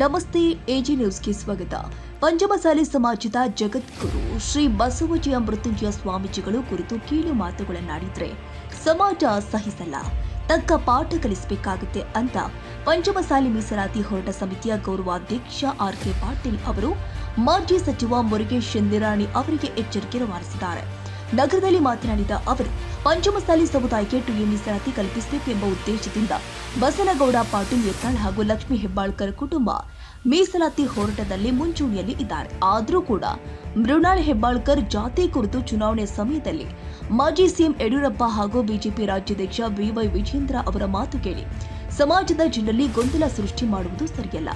ನಮಸ್ತೆ, ಎಜಿ ನ್ಯೂಸ್ಗೆ ಸ್ವಾಗತ. ಪಂಚಮಸಾಲಿ ಸಮಾಜದ ಜಗದ್ಗುರು ಶ್ರೀ ಬಸವಜಯ ಮೃತ್ಯುಂಜಯ ಸ್ವಾಮೀಜಿಗಳು ಕುರಿತು ಕೀಳು ಮಾತುಗಳನ್ನಾಡಿದ್ರೆ ಸಮಾಜ ಸಹಿಸಲ್ಲ, ತಕ್ಕ ಪಾಠ ಕಲಿಸಬೇಕಾಗುತ್ತೆ ಅಂತ ಪಂಚಮಸಾಲಿ ಮೀಸಲಾತಿ ಹೋರಾಟ ಸಮಿತಿಯ ಗೌರವಾಧ್ಯಕ್ಷ ಆರ್.ಕೆ. ಪಾಟೀಲ್ ಅವರು ಮಾಜಿ ಸಚಿವ ಮುರುಗೇಶ್ ನಿರಾಣಿ ಅವರಿಗೆ ಎಚ್ಚರಿಕೆ ರವಾನಿಸಿದ್ದಾರೆ. ನಗರದಲ್ಲಿ ಮಾತನಾಡಿದ ಅವರು, ಪಂಚಮಸಾಲಿ ಸಮುದಾಯಕ್ಕೆ ಟುಎ ಮೀಸಲಾತಿ ಕಲ್ಪಿಸಬೇಕು ಎಂಬ ಉದ್ದೇಶದಿಂದ ಬಸನಗೌಡ ಪಾಟೀಲ್ ಯತ್ನಾಳ್ ಹಾಗೂ ಲಕ್ಷ್ಮೀ ಹೆಬ್ಬಾಳ್ಕರ್ ಕುಟುಂಬ ಮೀಸಲಾತಿ ಹೋರಾಟದಲ್ಲಿ ಮುಂಚೂಣಿಯಲ್ಲಿ ಇದ್ದಾರೆ. ಆದರೂ ಕೂಡ ಮೃಣಾಲ್ ಹೆಬ್ಬಾಳ್ಕರ್ ಜಾತಿ ಕುರಿತು ಚುನಾವಣೆ ಸಮಯದಲ್ಲಿ ಮಾಜಿ ಸಿಎಂ ಯಡಿಯೂರಪ್ಪ ಹಾಗೂ ಬಿಜೆಪಿ ರಾಜ್ಯಾಧ್ಯಕ್ಷ ಬಿವೈ ವಿಜೇಂದ್ರ ಅವರ ಮಾತು ಕೇಳಿ ಸಮಾಜದ ಜನರಲ್ಲಿ ಗೊಂದಲ ಸೃಷ್ಟಿ ಮಾಡುವುದು ಸರಿಯಲ್ಲ.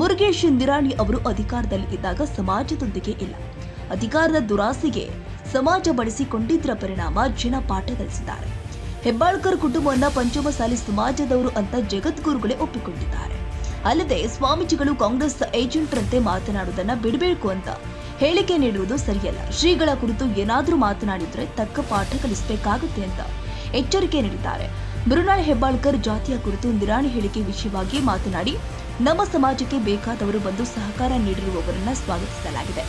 ಮುರುಗೇಶ್ ನಿರಾಣಿ ಅವರು ಅಧಿಕಾರದಲ್ಲಿ ಇದ್ದಾಗ ಸಮಾಜದೊಂದಿಗೆ ಇಲ್ಲ, ಅಧಿಕಾರದ ದುರಾಸೆಗೆ ಸಮಾಜ ಬಳಸಿಕೊಂಡಿದ್ದರ ಪರಿಣಾಮ ಜನ ಪಾಠ ಕಲಿಸಿದ್ದಾರೆ. ಹೆಬ್ಬಾಳ್ಕರ್ ಕುಟುಂಬವನ್ನ ಪಂಚಮಸಾಲಿ ಸಮಾಜದವರು ಅಂತ ಜಗದ್ಗುರುಗಳೇ ಒಪ್ಪಿಕೊಂಡಿದ್ದಾರೆ. ಅಲ್ಲದೆ ಸ್ವಾಮೀಜಿಗಳು ಕಾಂಗ್ರೆಸ್ ಏಜೆಂಟ್ರಂತೆ ಮಾತನಾಡುವುದನ್ನ ಬಿಡಬೇಕು ಅಂತ ಹೇಳಿಕೆ ನೀಡುವುದು ಸರಿಯಲ್ಲ. ಶ್ರೀಗಳ ಕುರಿತು ಏನಾದರೂ ಮಾತನಾಡಿದ್ರೆ ತಕ್ಕ ಪಾಠ ಕಲಿಸಬೇಕಾಗುತ್ತೆ ಅಂತ ಎಚ್ಚರಿಕೆ ನೀಡಿದ್ದಾರೆ. ಮೃಣಾಲ್ ಹೆಬ್ಬಾಳ್ಕರ್ ಜಾತಿಯ ಕುರಿತು ನಿರಾಣಿ ಹೇಳಿಕೆ ವಿಷಯವಾಗಿ ಮಾತನಾಡಿ, ನಮ್ಮ ಸಮಾಜಕ್ಕೆ ಬೇಕಾದವರು ಬಂದು ಸಹಕಾರ ನೀಡಿರುವವರನ್ನ ಸ್ವಾಗತಿಸಲಾಗಿದೆ.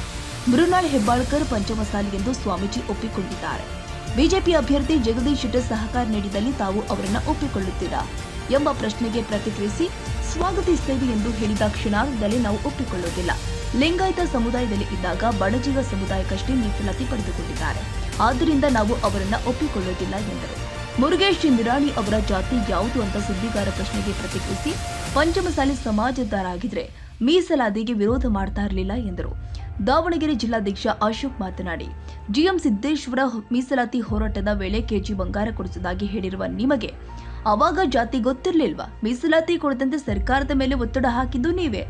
ಮೃಣಾಲ್ ಹೆಬ್ಬಾಳ್ಕರ್ ಪಂಚಮಸಾಲಿ ಎಂದು ಸ್ವಾಮೀಜಿ ಒಪ್ಪಿಕೊಂಡಿದ್ದಾರೆ. ಬಿಜೆಪಿ ಅಭ್ಯರ್ಥಿ ಜಗದೀಶ್ ಶೆಟ್ಟರ್ ಸಹಕಾರ ನೀಡಿದಲ್ಲಿ ತಾವು ಅವರನ್ನ ಒಪ್ಪಿಕೊಳ್ಳುತ್ತೀರಾ ಎಂಬ ಪ್ರಶ್ನೆಗೆ ಪ್ರತಿಕ್ರಿಯಿಸಿ, ಸ್ವಾಗತಿಸುತ್ತೇವೆ ಎಂದು ಹೇಳಿದ ಕ್ಷಣಾರ್ಧದಲ್ಲಿ ನಾವು ಒಪ್ಪಿಕೊಳ್ಳುವುದಿಲ್ಲ. ಲಿಂಗಾಯತ ಸಮುದಾಯದಲ್ಲಿ ಇದ್ದಾಗ ಬಣಜಿಗ ಸಮುದಾಯಕ್ಕಷ್ಟೇ ಮೀಸಲಾತಿ ಪಡೆದುಕೊಂಡಿದ್ದಾರೆ, ಆದ್ದರಿಂದ ನಾವು ಅವರನ್ನ ಒಪ್ಪಿಕೊಳ್ಳುವುದಿಲ್ಲ ಎಂದರು. ಮುರುಗೇಶ್ ನಿರಾಣಿ ಅವರ ಜಾತಿ ಯಾವುದು ಅಂತ ಸುದ್ದಿಗಾರ ಪ್ರಶ್ನೆಗೆ ಪ್ರತಿಕ್ರಿಯಿಸಿ, ಪಂಚಮಸಾಲಿ ಸಮಾಜದವರಾಗಿದ್ರೆ ಮೀಸಲಾತಿಗೆ ವಿರೋಧ ಮಾಡ್ತಾ ಇರಲಿಲ್ಲ ಎಂದರು. ದಾವಣಗೆರೆ ಜಿಲ್ಲಾಧ್ಯಕ್ಷ ಅಶೋಕ್ ಮಾತನಾಡಿ, ಜಿಎಂ ಸಿದ್ದೇಶ್ವರ ಮೀಸಲಾತಿ ಹೋರಾಟದ ವೇಳೆ ಕೆಜಿ ಬಂಗಾರ ಕೊಡಿಸುವುದಾಗಿ ಹೇಳಿರುವ ನಿಮಗೆ ಅವಾಗ ಜಾತಿ ಗೊತ್ತಿರಲಿಲ್ವಾ? ಮೀಸಲಾತಿ ಕೊಡದಂತೆ ಸರ್ಕಾರದ ಮೇಲೆ ಒತ್ತಡ ಹಾಕಿದ್ದು ನೀವೇ.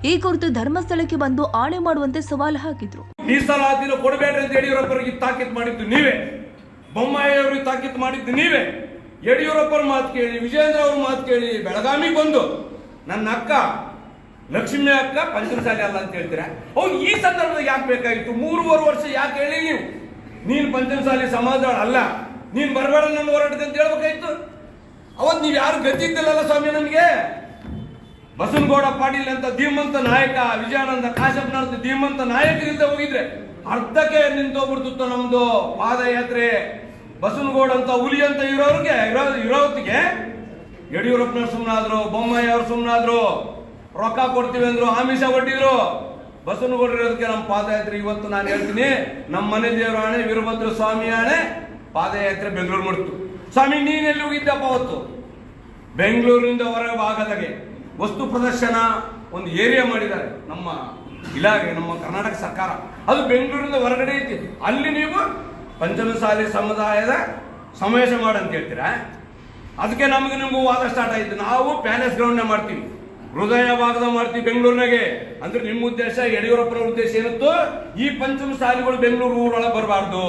ಈ ಕುರಿತು ಧರ್ಮಸ್ಥಳಕ್ಕೆ ಬಂದು ಆಣೆ ಮಾಡುವಂತೆ ಸವಾಲು ಹಾಕಿದ್ರು. ಮೀಸಲಾತಿ ಕೊಡಬೇಡ್ರಿ ಅಂತ ಯಡಿಯೂರಪ್ಪರಿಗೆ ತಾಕೀತು ಮಾಡಿದ್ದು ನೀವೇ, ಬೊಮ್ಮಾಯಿ ಅವರಿಗೆ ತಾಕೀತು ಮಾಡಿದ್ದು ನೀವೇ. ಯಡಿಯೂರಪ್ಪರ ಮಾತು ಕೇಳಿ, ವಿಜೇಂದ್ರ ಅವ್ರ ಮಾತು ಕೇಳಿ ಬೆಳಗಾವಿಗೆ ಬಂದು ನನ್ನ ಅಕ್ಕ ಲಕ್ಷ್ಮಿ ಅಕ್ಕ ಪಂಚಮಸಾಲಿ ಅಲ್ಲ ಅಂತ ಹೇಳ್ತೀರಾ? ಹೌದು, ಈ ಸಂದರ್ಭದಲ್ಲಿ ಯಾಕೆ ಬೇಕಾಗಿತ್ತು? 3.5 ವರ್ಷ ಯಾಕೆ ಹೇಳಿ ನೀವು? ನೀನು ಪಂಚಮಸಾಲಿ ಸಮಾಜದವಳು ಅಲ್ಲ, ನೀನು ಬರಬೇಡ ನನ್ನ ಹೋರಾಟಕ್ಕೆ ಅಂತ ಹೇಳ್ಬೇಕಾಯ್ತು. ಅವತ್ತು ನೀವು ಯಾರು ಗತಿದ್ದಿಲ್ಲಲ್ಲ ಸ್ವಾಮಿ. ನಮಗೆ ಬಸನಗೌಡ ಪಾಟೀಲ್ ಅಂತ ಧೀಮಂತ ನಾಯಕ, ವಿಜಯಾನಂದ ಕಾಶಪ್ಪನಂತ ಧೀಮಂತ ನಾಯಕರಿಂದ ಹೋಗಿದ್ರೆ ಅರ್ಧಕ್ಕೆ ನಿಂತೋಗ್ಬಿಡ್ತಿತ್ತು ನಮ್ದು ಪಾದಯಾತ್ರೆ. ಬಸನಗೌಡ ಅಂತ ಹುಲಿ ಅಂತ ಇರೋತ್ತಿಗೆ ಯಡಿಯೂರಪ್ಪನವ್ರು ಸುಮ್ಮನಾದ್ರು, ಬೊಮ್ಮಾಯಿ ಅವ್ರು ಸುಮ್ಮನಾದ್ರು, ರೊಕ್ಕ ಕೊಡ್ತೀವಿ ಅಂದ್ರು, ಆಮಿಷ ಒಡ್ಡಿದ್ರು. ಬಸವನಗೌಡರು ಇರೋದಕ್ಕೆ ನಮ್ಮ ಪಾದಯಾತ್ರೆ. ಇವತ್ತು ನಾನು ಹೇಳ್ತೀನಿ, ನಮ್ಮ ಮನೆ ದೇವರ ಆಣೆ, ವೀರಭದ್ರ ಸ್ವಾಮಿ ಆಣೆ, ಪಾದಯಾತ್ರೆ ಬೆಂಗಳೂರು ಮಾಡ್ತು. ಸ್ವಾಮಿ ನೀನೆಲ್ಲಿ ಹೋಗಿದ್ದಪ್ಪ? ಅವತ್ತು ಬೆಂಗಳೂರಿನಿಂದ ಹೊರಗೆ ಭಾಗದಾಗೆ ವಸ್ತು ಪ್ರದರ್ಶನ ಒಂದು ಏರಿಯಾ ಮಾಡಿದ್ದಾರೆ ನಮ್ಮ ಇಲಾಖೆ, ನಮ್ಮ ಕರ್ನಾಟಕ ಸರ್ಕಾರ. ಅದು ಬೆಂಗಳೂರಿಂದ ಹೊರಗಡೆ ಐತಿ. ಅಲ್ಲಿ ನೀವು ಪಂಚಮಸಾಲಿ ಸಮುದಾಯದ ಸಮಾವೇಶ ಮಾಡಂತ ಹೇಳ್ತೀರಾ? ಅದಕ್ಕೆ ನಮಗೆ ನಿಮಗೂ ವಾದ ಸ್ಟಾರ್ಟ್ ಆಯ್ತು. ನಾವು ಪ್ಯಾಲೇಸ್ ಗ್ರೌಂಡ್ನೇ ಮಾಡ್ತೀವಿ, ಹೃದಯ ಭಾಗದ ಮಾಡ್ತೀವಿ ಬೆಂಗಳೂರಿನಾಗೆ. ಅಂದ್ರೆ ನಿಮ್ಮ ಉದ್ದೇಶ, ಯಡಿಯೂರಪ್ಪನ ಉದ್ದೇಶ ಏನಿತ್ತು? ಈ ಪಂಚಮಸಾಲಿಗಳು ಬೆಂಗಳೂರು ಊರೊಳಗೆ ಬರಬಾರ್ದು.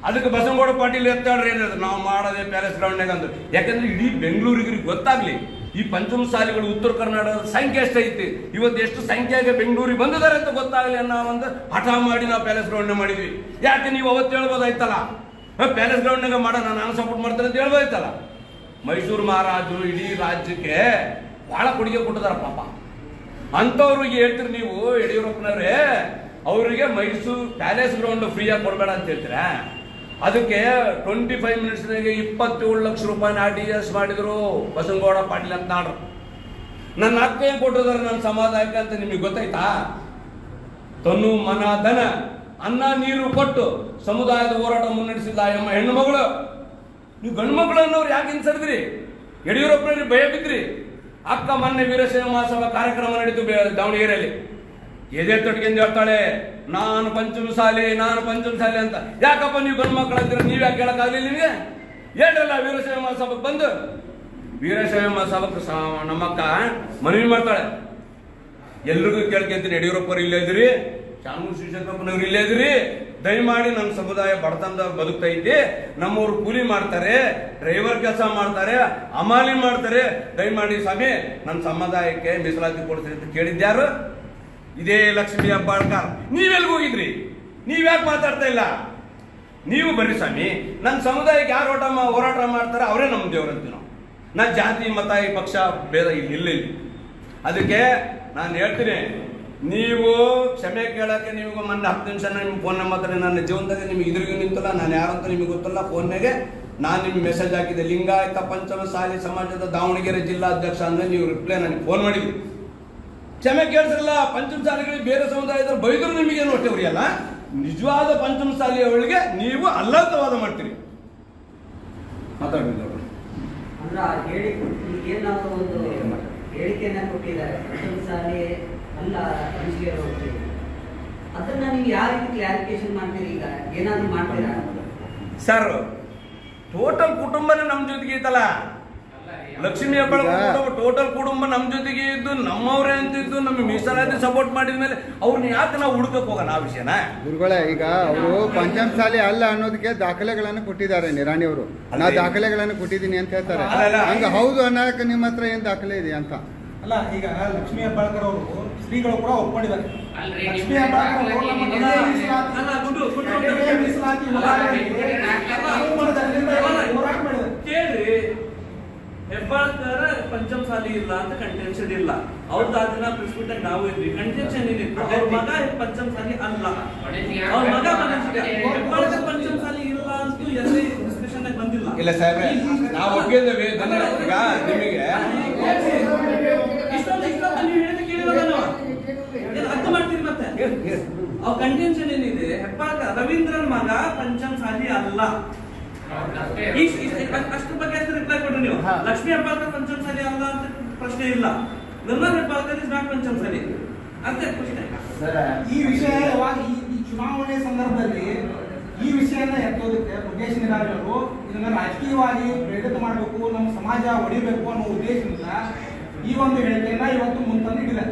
ಅದಕ್ಕೆ ಬಸನಗೌಡ ಪಾಟೀಲ್ ಎತ್ತಾಡ್ರಿ ಏನಿದೆ, ನಾವು ಮಾಡೋದೇ ಪ್ಯಾಲೇಸ್ ಗ್ರೌಂಡ್ನಾಗ ಅಂದ್ರು. ಯಾಕಂದ್ರೆ ಇಡೀ ಬೆಂಗಳೂರಿಗೆ ಗೊತ್ತಾಗ್ಲಿ ಈ ಪಂಚಮಸಾಲಿಗಳು ಉತ್ತರ ಕರ್ನಾಟಕದ ಸಂಖ್ಯೆ ಎಷ್ಟೈತಿ, ಇವತ್ತು ಎಷ್ಟು ಸಂಖ್ಯೆಗೆ ಬೆಂಗಳೂರಿಗೆ ಬಂದಿದ್ದಾರೆ ಅಂತ ಗೊತ್ತಾಗಲಿ ಅನ್ನೋ ಒಂದು ಹಠ ಮಾಡಿ ನಾವು ಪ್ಯಾಲೇಸ್ ಗ್ರೌಂಡ್ನಾಗ ಮಾಡಿದ್ವಿ. ಯಾಕೆ ನೀವು ಅವತ್ತು ಹೇಳ್ಬೋದಾಯ್ತಲ್ಲ, ಪ್ಯಾಲೇಸ್ ಗ್ರೌಂಡ್ನಾಗ ಮಾಡೋಣ, ನಾನು ಸಪೋರ್ಟ್ ಮಾಡ್ತೇನೆ ಅಂತ ಹೇಳ್ಬೋದಾಯ್ತಲ್ಲ. ಮೈಸೂರು ಮಹಾರಾಜರು ಇಡೀ ರಾಜ್ಯಕ್ಕೆ ಬಹಳ ಕೊಡುಗೆ ಕೊಟ್ಟಿದಾರ ಪಾಪ. ಅಂಥವ್ರಿಗೆ ಹೇಳ್ತೀರಿ ನೀವು ಯಡಿಯೂರಪ್ಪನವ್ರೆ, ಅವರಿಗೆ ಮೈಸೂರು ಪ್ಯಾಲೇಸ್ ಗ್ರೌಂಡ್ ಫ್ರೀಯಾಗಿ ಕೊಡಬೇಡ ಅಂತ ಹೇಳ್ತೀರಾ? ಅದಕ್ಕೆ 25 ಮಿನಿಟ್ಸ್ನಾಗೆ 27 ಲಕ್ಷ ರೂಪಾಯಿ RTGS ಮಾಡಿದ್ರು ಬಸನಗೌಡ ಪಾಟೀಲ್ ಅಂತ ನಾಡ್ರು. ನನ್ನ ಅಕ್ಕ ಏನ್ ಕೊಟ್ಟಿದ್ದಾರೆ ನನ್ನ ಸಮಾಜಕ್ಕೆ ಅಂತ ನಿಮಗೆ ಗೊತ್ತಾಯ್ತಾ? ತನು ಮನ ಧನ ಅನ್ನ ನೀರು ಕೊಟ್ಟು ಸಮುದಾಯದ ಹೋರಾಟ ಮುನ್ನಡೆಸಿದ ಎಂಬ ಹೆಣ್ಣು ಮಗಳು. ನೀವು ಗಂಡು ಮಗಳು ಅನ್ನೋರು ಯಾಕೆ ಹಿಂಸರಿದ್ರಿ? ಯಡಿಯೂರಪ್ಪನವ್ರಿಗೆ ಭಯ ಬಿದ್ರಿ. ಅಕ್ಕ ಮೊನ್ನೆ ವೀರಶೈವ ಮಹಾಸಭಾ ಕಾರ್ಯಕ್ರಮ ನಡೀತು ದಾವಣಗೆರೆಯಲ್ಲಿ. ಎದೆ ತೊಟ್ಗೆಂದು ಹೇಳ್ತಾಳೆ, ನಾನು ಪಂಚಮಸಾಲಿ ಅಂತ. ಯಾಕಪ್ಪ ನೀವು ಗಂಡು ಮಕ್ಕಳು ಅಂತೀರ? ನೀವು ಯಾಕೆ ಕೇಳಕ್ಕಾಗಲಿಲ್ಲ? ನಿಮಗೆ ಹೇಳ್ರಲ್ಲ ವೀರಶೈವ ಮಹಾಸಭೆಗೆ ಬಂದು. ವೀರಶೈವ ಮಹಾಸಭಕ್ಕೆ ನಮ್ಮಕ್ಕ ಮನವಿ ಮಾಡ್ತಾಳೆ, ಎಲ್ರಿಗೂ ಕೇಳ್ಕೊಂತೀನಿ, ಯಡಿಯೂರಪ್ಪರು ಇಲ್ಲೇ ಇದ್ರಿ, ಚಾಮುಂಡಿ ಶ್ರೀಶಂಕರಪ್ಪನವ್ರು ಇಲ್ಲೇ ಇದ್ರಿ, ದಯಮಾಡಿ ನಮ್ಮ ಸಮುದಾಯ ಬಡತನದ ಬದುಕ್ತೈತಿ, ನಮ್ಮವ್ರು ಕೂಲಿ ಮಾಡ್ತಾರೆ, ಡ್ರೈವರ್ ಕೆಲಸ ಮಾಡ್ತಾರೆ, ಅಮಾಲಿ ಮಾಡ್ತಾರೆ, ದಯಮಾಡಿ ಸ್ವಾಮಿ ನನ್ನ ಸಮುದಾಯಕ್ಕೆ ಮೀಸಲಾತಿ ಕೊಡ್ತೀರಿ ಅಂತ ಕೇಳಿದ್ಯಾರು? ಇದೇ ಲಕ್ಷ್ಮೀ ಹೆಬ್ಬಾಳ್ಕರ್. ನೀವೆಲ್ಗೆ ಹೋಗಿದ್ರಿ? ನೀವ್ಯಾಕೆ ಮಾತಾಡ್ತಾ ಇಲ್ಲ? ನೀವು ಬರ್ರಿ ಸ್ವಾಮಿ, ನನ್ನ ಸಮುದಾಯಕ್ಕೆ ಯಾರು ಹೋರಾಟ ಮಾಡ್ತಾರೆ ಅವರೇ ನಮ್ಮ ದೇವರಂತೀವಿ ನಾವು. ನಾನು ಜಾತಿ ಮತ ಈ ಪಕ್ಷ ಭೇದ ಇಲ್ಲಿ. ಅದಕ್ಕೆ ನಾನು ಹೇಳ್ತೀನಿ, ನೀವು ಕ್ಷಮೆ ಕೇಳಕ್ಕೆ ನಿಮಗೆ ಮೊನ್ನೆ 10 ನಿಮಿಷ ನಿಮ್ಗೆ ಫೋನ್ ನಂಬರ್ ನನ್ನ ಜೀವನದಾಗ ನಿಮ್ಗೆ ಇದ್ರಿಗೂ ನಿಂತಲ್ಲ, ನಾನು ಯಾರಂತ ನಿಮಗೆ ಗೊತ್ತಲ್ಲ. ಫೋನ್ನಾಗೆ ನಾನು ನಿಮ್ಗೆ ಮೆಸೇಜ್ ಹಾಕಿದ್ದೆ, ಲಿಂಗಾಯತ ಪಂಚಮಸಾಲಿ ಸಮಾಜದ ದಾವಣಗೆರೆ ಜಿಲ್ಲಾಧ್ಯಕ್ಷ ಅಂದರೆ ನೀವು ರಿಪ್ಲೈ ನನಗೆ ಫೋನ್ ಮಾಡಿದ್ರಿ. ಕ್ಷಮೆ ಕೇಳಿಸ್ರಲ್ಲ, ಪಂಚಮಸಾಲಿಗಳಿಗೆ ಬೇರೆ ಸಮುದಾಯದವ್ರು ಬೈದ್ರು ನಿಮಗೆ ಹೊಟ್ಟೆ ಉರಿಯಲ್ಲ. ನಿಜವಾದ ಪಂಚಮಸಾಲಿಯವಳಿಗೆ ನೀವು ಅಲ್ಲಂತವಾದ ಮಾಡ್ತೀರಿ. ಮಾತಾಡ್ಬೇಕು ಏನಾದ್ರು ಒಂದು ಹೇಳಿಕೆಯನ್ನ ಕೊಟ್ಟಿದ್ದಾರೆ, ಪಂಚಮಸಾಲಿ ಅಲ್ಲ ಮನುಷ್ಯರು, ಅದನ್ನ ನೀವು ಯಾವ ರೀತಿ ಕ್ಲಾರಿಫಿಕೇಶನ್ ಮಾಡ್ತೀರಿ? ಈಗ ಏನಾದ್ರು ಮಾಡ್ತೀರಾ ಸರ್? ಟೋಟಲ್ ಕುಟುಂಬನೇ ನಮ್ಮ ಜೊತೆಗೆ ಇತ್ತಲ್ಲ, ಲಕ್ಷ್ಮೀ ಹೆಬ್ಬಾಳ್ಕರ್ ಟೋಟಲ್ ಕುಟುಂಬ ನಮ್ಮ ಜೊತೆಗೆ ಇದ್ದು ನಮ್ಮವ್ರೇ ಅಂತಿದ್ದು ನಮಗೆ ಮೀಸಲಾತಿ ಸಪೋರ್ಟ್ ಮಾಡಿದ ಮೇಲೆ ಅವ್ರನ್ನ ಯಾಕೆ ನಾವು ಹುಡುಕಕ್ಕೆ ಹೋಗೋಣ ಆ ವಿಷಯನ? ಗುರುಗಳೇ, ಈಗ ಅವರು ಪಂಚಮಸಾಲಿ ಅಲ್ಲ ಅನ್ನೋದಕ್ಕೆ ದಾಖಲೆಗಳನ್ನು ಕೊಟ್ಟಿದ್ದಾರೆ ನಿರಾಣಿ ಅವರು. ನಾ ದಾಖಲೆಗಳನ್ನು ಕೊಟ್ಟಿದ್ದೀನಿ ಅಂತ ಹೇಳ್ತಾರೆ. ಹಂಗ ಹೌದು ಅನ್ನೋಕೆ ನಿಮ್ಮ ಹತ್ರ ಏನ್ ದಾಖಲೆ ಇದೆ ಅಂತ? ಅಲ್ಲ, ಈಗ ಲಕ್ಷ್ಮೀ ಹೆಬ್ಬಾಳ್ಕರ್ ಅವರು ಶ್ರೀಗಳು ಕೂಡ ಒಪ್ಕೊಂಡಿದ್ದಾರೆ. ಲಕ್ಷ್ಮೀ ಹೆಬ್ಬಾಳ್ಕರ್ ಅವರು ನಮ್ಮ ಮೀಸಲಾತಿ ಕೇಳ್ರಿ, ಹೆಬ್ಬಾಳ್ಕರ್ ಪಂಚಮಸಾಲಿ ಇಲ್ಲ ಅಂತ ಕಂಟೆನ್ಷನ್ ಇಲ್ಲ. ಅವ್ರದ್ದು ಅದನ್ನ ಪ್ರಿಸ್ಕ್ರಿಪ್ಟ್ ನಾವು ಇದ್ವಿ, ಕಂಟೆನ್ಷನ್ ಏನಿತ್ತು ಅವ್ರ ಮಗ ಪಂಚಮಸಾಲಿ ಅಲ್ಲ, ಅವ್ರ ಮಗ ಹೆಬ್ಬಾಳ್ಕರ್ ಪಂಚಮಸಾಲಿ ಇಲ್ಲ ಅಂತೂ ಎಲ್ಲಿ ಡಿಸ್ಕಷನ್ ಬಂದಿಲ್ಲ. ಇಲ್ಲ ಸಾಹೇಬ್ರೆ, ನಾವು ಒಪ್ಪಿದ್ದೇವೆ. ಈಗ ನಿಮಗೆ ನೀವು ಹೇಳಿದ ಕೇಳಿರೋದ ಅರ್ಥ ಮಾಡ್ತೀರಿ. ಮತ್ತೆ ಅವ್ರ ಕಂಟೆನ್ಷನ್ ಏನಿದೆ, ಹೆಬ್ಬಾಳ್ಕರ್ ರವೀಂದ್ರನ್ ಮಗ ಪಂಚಮಸಾಲಿ ಅಲ್ಲ. ಅಷ್ಟ್ರ ಬಗ್ಗೆ ಅಷ್ಟು ರಿಪ್ಲೈ ಕೊಡ್ರಿ ನೀವು. ಲಕ್ಷ್ಮೀ ಹೆಬ್ಬಾಳ್ಕರ್ ಪಂಚಮಸಾಲಿ ಅಲ್ಲ ಅಂತ ಪ್ರಶ್ನೆ ಇಲ್ಲ. ನಿರ್ಮಲ್ ಹೆಬ್ಬಾಳ್ಕರ್ ಇಸ್ ನಾಟ್ ಪಂಚಮಸಾಲಿ ಅಂತ ಪ್ರಶ್ನೆ. ಈ ವಿಷಯ ಯಾವಾಗ ಈ ಚುನಾವಣೆ ಸಂದರ್ಭದಲ್ಲಿ ಈ ವಿಷಯನ ಎತ್ತೋದಕ್ಕೆ ಮುಖೇಶ್ ನಿರಾಣಿ ಅವರು ಇದನ್ನ ರಾಜಕೀಯವಾಗಿ ಪ್ರೇರಿತ ಮಾಡಬೇಕು, ನಮ್ಮ ಸಮಾಜ ಹೊಡಿಬೇಕು ಅನ್ನೋ ಉದ್ದೇಶದಿಂದ ಈ ಒಂದು ಹೇಳಿಕೆಯನ್ನ ಇವತ್ತು ಮುಂತಂದು ಹಿಡಿದೆ.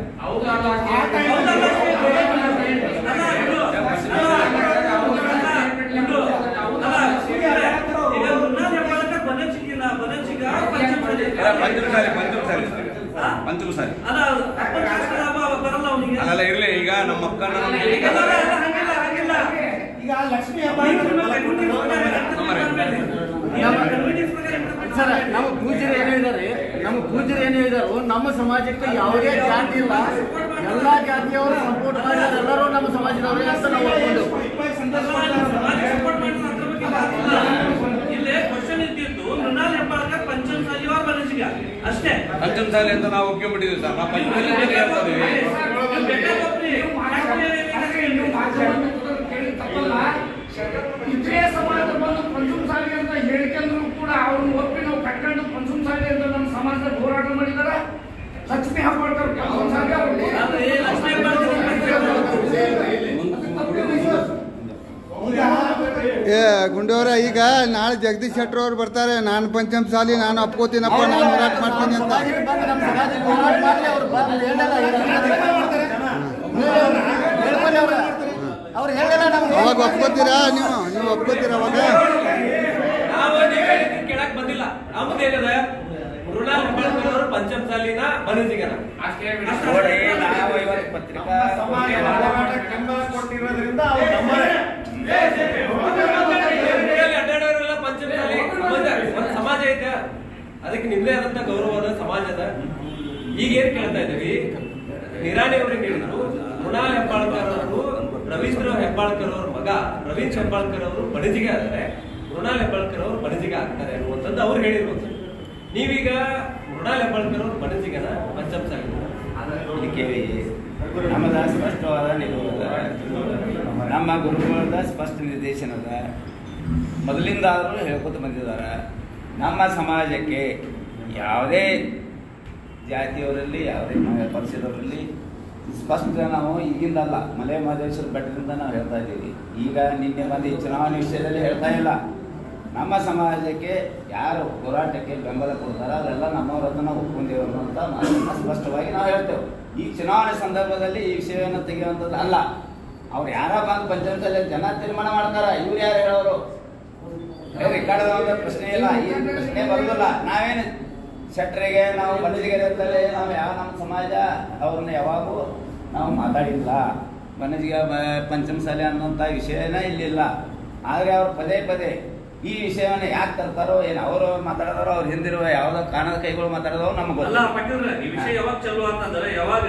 ಪಂಚಮಸಾಲಿ ಅಲ್ಲ ಇರ್ಲಿ. ಈಗ ನಮ್ಮ ಅಕ್ಕನ ಈಗ ಲಕ್ಷ್ಮೀ ಹೆಬ್ಬಾಳ್ಕರ್ ನಮ್ಮ ಪೂಜ್ಯರು ಏನು ಹೇಳಿದ್ದಾರೆ, ನಮ್ಮ ಸಮಾಜಕ್ಕೆ ಯಾವುದೇ ಜಾತಿ ಇಲ್ಲ, ಎಲ್ಲಾ ಜಾತಿಯವರು ಸಪೋರ್ಟ್ ಮಾಡಿದ್ದಾರೆ, ಎಲ್ಲರೂ ನಮ್ಮ ಸಮಾಜದವರೇ ಅಂತ ನಾವು ಒಪ್ಕೊಂಡು. ಇಲ್ಲೇ ಕ್ವಶನ್ ಇದ್ದಿದ್ದು ಮೃಣಾಲ್ ಹೆಬ್ಬಾಳ್ಕರ್ ಪಂಚಮಸಾಲಿ ಅವ್ರ ಮನಸ್ಸಿಗೆ ಅಷ್ಟೇ. ಪಂಚಮಸಾಲಿ ಅಂತ ನಾವು ಒಪ್ಕೊಂಡ್ಬಿಟ್ಟಿದ್ವಿ ಸರ್. ನಾವು ಪಂಚಮಸಾಲಿ ಇದೇ ಸಮಾಜ ಬಂದು ಪಂಚಮಸಾಲಿ ಅಂತ ಹೇಳಿಕೆಂದ್ರು ಕೂಡ ಅವ್ರನ್ನ ಒಪ್ಪಿ ನಾವು ಕಟ್ಕೊಂಡು ಪಂಚಮಸಾಲಿ ಅಂತ ನಮ್ಮ ಸಮಾಜದಲ್ಲಿ ಹೋರಾಟ ಮಾಡಿದಾರ. ಲಕ್ಷ್ಮೀ ಹೆಬ್ಬಾಳ್ಕರ್ ಪಂಚಮಸಾಲಿ ಗುಂಡವರ, ಈಗ ನಾಳೆ ಜಗದೀಶ್ ಶೆಟ್ಟರ್ ಅವ್ರು ಬರ್ತಾರೆ. ನಾನು ಪಂಚಮಸಾಲಿ, ನಾನು ಅಪ್ಕೋತೀನಪ್ಪ, ನಾನು ಹೋರಾಟ ಮಾಡ್ತೀನಿ ಅಂತ. ಅವಾಗ ಒಪ್ಕೋತೀರಾ? ನೀವು ಒಪ್ಕೋತೀರಾ ಅವಾಗ? ಕೇಳಕ್ ಬಂದಿಲ್ಲ. ನಮ್ದು ಏನಿದೆ, ಮೃಣಾಲ್ ಹೆಬ್ಬಾಳ್ಕರ್ ಅವರು ಪಂಚಮಸಾಲಿನ ಬನಜಿಗನ ಅಡ್ಡಾಡೋರೆಲ್ಲ ಪಂಚಮಸಾಲಿ ಸಮಾಜ ಐತೆ, ಅದಕ್ಕೆ ನಿಮ್ದೇ ಆದಂತ ಗೌರವದ ಸಮಾಜದ. ಈಗ ಏನ್ ಕೇಳ್ತಾ ಇದ್ದೀವಿ, ನಿರಾಣಿ ಅವ್ರಿಗೆ ಹೇಳಿದ್ರು ಮೃಣಾಲ್ ಹೆಬ್ಬಾಳ್ಕರ್ ಅವರು ರವೀಂದ್ರ ಹೆಬ್ಬಾಳ್ಕರ್ ಅವ್ರ ಮಗ ರವೀಂದ್ರ ಹೆಬ್ಬಾಳ್ಕರ್ ಅವರು ಬಣಜಿಗೆ ಆದರೆ ಮೃಣಾಲ್ ಹೆಬ್ಬಾಳ್ಕರ್ ಅವರು ಬಣಜಿಗೆ ಆಗ್ತಾರೆ ಅನ್ನುವಂಥದ್ದು ಅವ್ರು ಹೇಳಿರುವಂಥದ್ದು. ನೀವೀಗ ಮೃಣಾಲ್ ಹೆಬ್ಬಾಳ್ಕರ್ ಅವರು ಬಣಜಿಗನ ಪಂಚಮಸಾಲಿ ಕೇಳಿ ನಮ್ಮದ ಸ್ಪಷ್ಟವಾದ ನಿಲುವದ, ನಮ್ಮ ಗುರುಗಳದ ಸ್ಪಷ್ಟ ನಿರ್ದೇಶನದ, ಮೊದಲಿಂದಾದರೂ ಹೇಳ್ಕೊತ ಬಂದಿದ್ದಾರೆ. ನಮ್ಮ ಸಮಾಜಕ್ಕೆ ಯಾವುದೇ ಜಾತಿಯವರಲ್ಲಿ ಯಾವುದೇ ಪಕ್ಷದವರಲ್ಲಿ ಸ್ಪಷ್ಟ ನಾವು ಈಗಿಂದಲ್ಲ, ಮಲೆ ಮಹದೇಶ್ವರ ಬೆಟ್ಟದಿಂದ ನಾವು ಹೇಳ್ತಾ ಇದ್ದೀವಿ. ಈಗ ನಿನ್ನೆ ಬಂದು ಈ ಚುನಾವಣೆ ವಿಷಯದಲ್ಲಿ ಹೇಳ್ತಾ ಇಲ್ಲ. ನಮ್ಮ ಸಮಾಜಕ್ಕೆ ಯಾರು ಹೋರಾಟಕ್ಕೆ ಬೆಂಬಲ ಕೊಡ್ತಾರೋ ಅದೆಲ್ಲ ನಮ್ಮವರನ್ನು ನಾವು ಒಪ್ಕೊಂಡೇವೆ ಅನ್ನುವಂಥ ಮಾತನ್ನು ಸ್ಪಷ್ಟವಾಗಿ ನಾವು ಹೇಳ್ತೇವೆ. ಈ ಚುನಾವಣೆ ಸಂದರ್ಭದಲ್ಲಿ ಈ ವಿಷಯವನ್ನು ತೆಗೆಯುವಂಥದ್ದು ಅಲ್ಲ. ಅವ್ರು ಯಾರ ಬಂದು ಪಂಚಾಯತ್ ಜನ ತೀರ್ಮಾನ ಮಾಡ್ತಾರ, ಇವ್ರು ಯಾರು ಹೇಳೋರು? ರೆಕಾರ್ಡ್ ಪ್ರಶ್ನೆ ಇಲ್ಲ, ಈ ಪ್ರಶ್ನೆ ಬರೋದಿಲ್ಲ. ನಾವೇನು ಶೆಟ್ಟರಿಗೆ ನಾವು ಬನಜಿಗೆ ನಾವು ಯಾವ ನಮ್ಮ ಸಮಾಜ ಅವ್ರನ್ನ ಯಾವಾಗೂ ನಾವು ಮಾತಾಡಿಲ್ಲ. ಬನಜಿಗೆ ಪಂಚಮಸಾಲಿ ಅನ್ನೋಂಥ ವಿಷಯನೇ ಇಲ್ಲಿಲ್ಲ. ಆದರೆ ಅವ್ರು ಪದೇ ಪದೇ ಈ ವಿಷಯವನ್ನು ಯಾಕೆ ತರ್ತಾರೋ ಏನು, ಅವರು ಮಾತಾಡೋರು ಅವ್ರ ಹಿಂದಿರುವ ಯಾವ್ದೋ ಕಾರಣದ ಕೈಗಳು ಮಾತಾಡೋದು ನಮ್ಗೆ ಗೊತ್ತಿಲ್ಲ. ಈ ವಿಷಯ ಯಾವಾಗ ಚಲೋ ಅಂತಂದ್ರೆ ಯಾವಾಗ